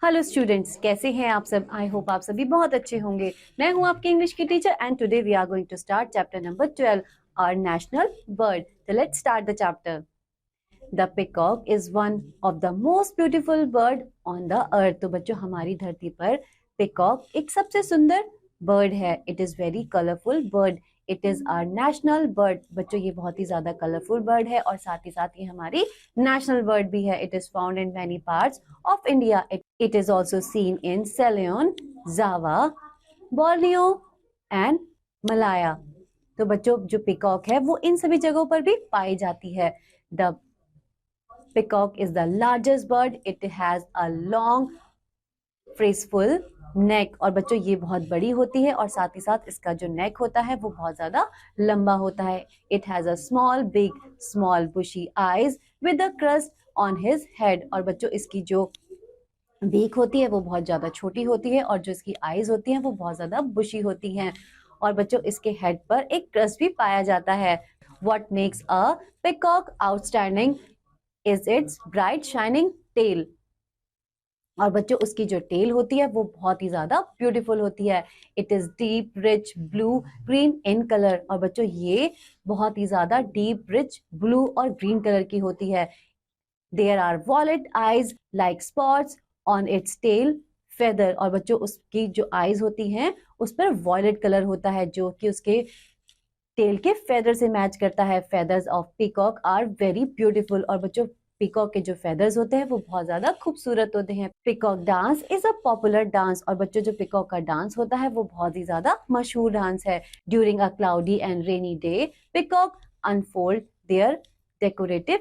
Hello students, कैसे हैं आप सब। आई होप आप सभी बहुत अच्छे होंगे। मैं हूं आपकी इंग्लिश की teacher and today we are going to start chapter number 12, our national bird. तो let's start the chapter. The peacock is one of the most beautiful bird on the earth. तो बच्चों, हमारी धरती पर पिकॉक एक सबसे सुंदर बर्ड है। It is very colourful bird. It is our national bird. बच्चों, ये बहुत ही ज्यादा कलरफुल बर्ड है और साथ ही साथ ये हमारी नेशनल बर्ड भी है। It is found in many parts of India. It is also seen in Ceylon, Java, Borneo and Malaya. तो बच्चों, जो पिकॉक है वो इन सभी जगहों पर भी पाई जाती है। The peacock is the largest bird. It has a long graceful neck. और बच्चों, ये बहुत बड़ी होती है और साथ ही साथ इसका जो नेक होता है वो बहुत ज्यादा लंबा होता है। It has a small bushy eyes with a crest on his head. और बच्चों, इसकी जो बीक होती है वो बहुत ज्यादा छोटी होती है और जो इसकी आईज होती हैं वो बहुत ज्यादा बुशी होती हैं। और बच्चों, इसके हेड पर एक क्रस्ट भी पाया जाता है। What makes a peacock outstanding is its bright shining tail. और बच्चों, उसकी जो टेल होती है वो बहुत ही ज्यादा ब्यूटीफुल होती है। It is deep rich blue green in colour. और बच्चों, ये बहुत ही ज्यादा डीप रिच ब्लू और ग्रीन कलर की होती है। There are violet eyes like spots on its tail feather. और बच्चों, उसकी जो आईज होती हैं उस पर वॉयलेट कलर होता है जो कि उसके टेल के फेदर से मैच करता है। Feathers of peacock are very beautiful. और बच्चों, पीकॉक के जो फेदर्स होते हैं वो बहुत ज्यादा खूबसूरत होते हैं। Peacock dance is a popular dance. और बच्चों, जो पीकॉक का डांस होता है वो बहुत ही ज्यादा मशहूर डांस है। During a cloudy and rainy day peacock unfold their decorative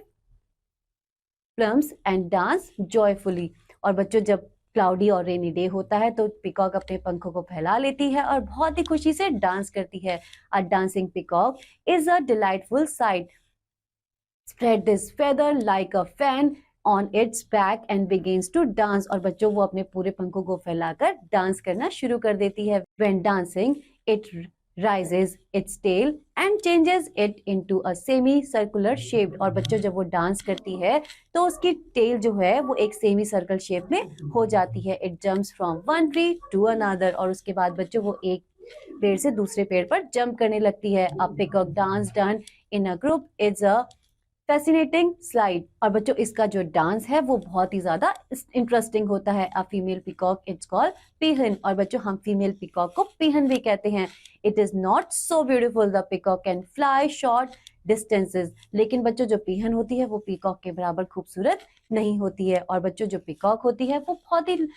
plumes and dance joyfully. और बच्चों, जब क्लाउडी और रेनी डे होता है तो पिकॉक अपने पंखों को फैला लेती है और बहुत ही खुशी से डांस करती है। A dancing peacock is a delightful sight. Spread this feather like a fan on its back and begins to dance. और बच्चों, वो अपने पूरे पंखों को फैलाकर डांस करना शुरू कर देती है। When dancing it rises its tail and changes it into a semi circular shape। और बच्चों, जब वो डांस करती है तो उसकी टेल जो है वो एक सेमी सर्कल शेप में हो जाती है। It jumps from one tree to another. और उसके बाद बच्चों, वो एक पेड़ से दूसरे पेड़ पर जंप करने लगती है। अ peacock dance done in a group is a fascinating slide. और बच्चों, इसका जो डांस है वो बहुत ही ज्यादा इंटरेस्टिंग होता है। A female peacock it's called पीहन। और बच्चों, हम फीमेल पिकॉक को पीहन भी कहते हैं। It is not so beautiful. The peacock can fly short distances. लेकिन बच्चों, जो पीहन होती है वो पीकॉक के बराबर खूबसूरत नहीं होती है। और बच्चों, जो पिकॉक होती है वो बहुत ही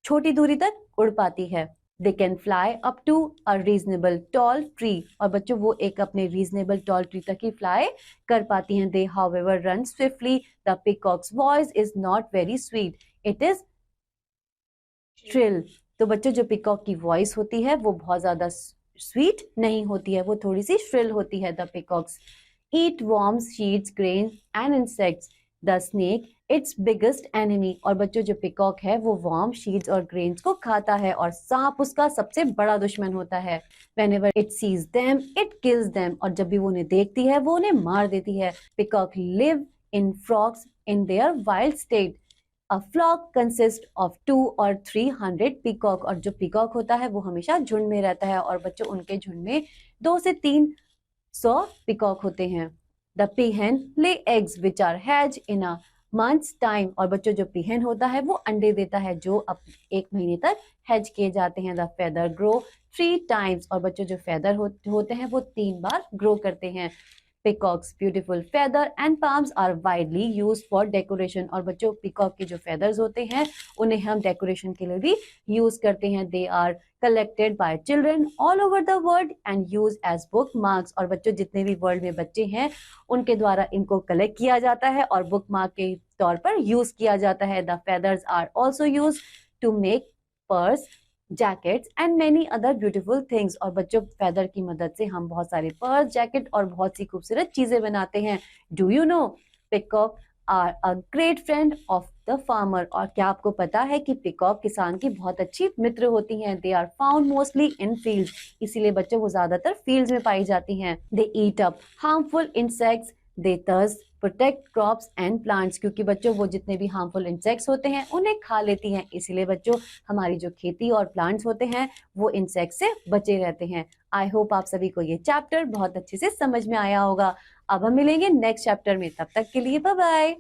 छोटी दूरी तक उड़ पाती है। They can fly up to a reasonable tall tree. और बच्चों, वो एक अपने रीजनेबल टॉल ट्री तक ही फ्लाई कर पाती हैं। They however run swiftly. The peacock's voice is not very sweet, it is shrill. तो बच्चों, जो पिकॉक की वॉइस होती है वो बहुत ज्यादा स्वीट नहीं होती है, वो थोड़ी सी श्रिल होती है। The peacocks eat worms, seeds, grains and insects. The snake it's biggest enemy. और बच्चों, जो पिकॉक है वो वर्म, शीड्स और ग्रेन्स को खाता है और सांप उसका सबसे बड़ा दुश्मन होता है। Whenever it sees them, it kills them. और जब भी वो उन्हें देखती है वो उन्हें मार देती है। Peacock live in flocks in their wild state. A flock consist of 200 or 300 peacock. और जो पीकॉक होता है वो हमेशा झुंड में रहता है और बच्चों, उनके झुंड में 2 से 300 पीकॉक होते हैं। The peahen lay eggs which are hatch in a month's time. और बच्चों, जो पीहन होता है वो अंडे देता है जो अब 1 महीने तक हैच किए जाते हैं। The feather grow 3 times। और बच्चों, जो फेदर होते हैं वो 3 बार ग्रो करते हैं। Peacock's beautiful feather and palms are widely used for decoration। और बच्चों, पीकॉक के जो फेदर्स होते हैं उन्हें हम डेकोरेशन के लिए भी यूज करते हैं। They are collected by children all over the world and used as bookmarks। और बच्चों, जितने भी वर्ल्ड में बच्चे हैं उनके द्वारा इनको कलेक्ट किया जाता है और बुक मार्क के तौर पर यूज किया जाता है। The feathers are also use to make purse, jackets and many other beautiful things. और बच्चों, फेदर की मदद से हम बहुत सारे पर्स, जैकेट और बहुत सी खूबसूरत चीजें बनाते हैं। Do you know peacock are a great friend of the farmer. और क्या आपको पता है कि पिकॉक किसान की बहुत अच्छी मित्र होती हैं। They are found mostly in fields. इसीलिए बच्चों, वो ज्यादातर फील्ड्स में पाई जाती हैं। They eat up harmful insects, they thus protect crops and plants, क्योंकि बच्चों वो जितने भी हार्मफुल इंसेक्ट्स होते हैं उन्हें खा लेती हैं, इसीलिए बच्चों हमारी जो खेती और प्लांट्स होते हैं वो इंसेक्ट से बचे रहते हैं। आई होप आप सभी को ये चैप्टर बहुत अच्छे से समझ में आया होगा। अब हम मिलेंगे नेक्स्ट चैप्टर में, तब तक के लिए बाय बाय।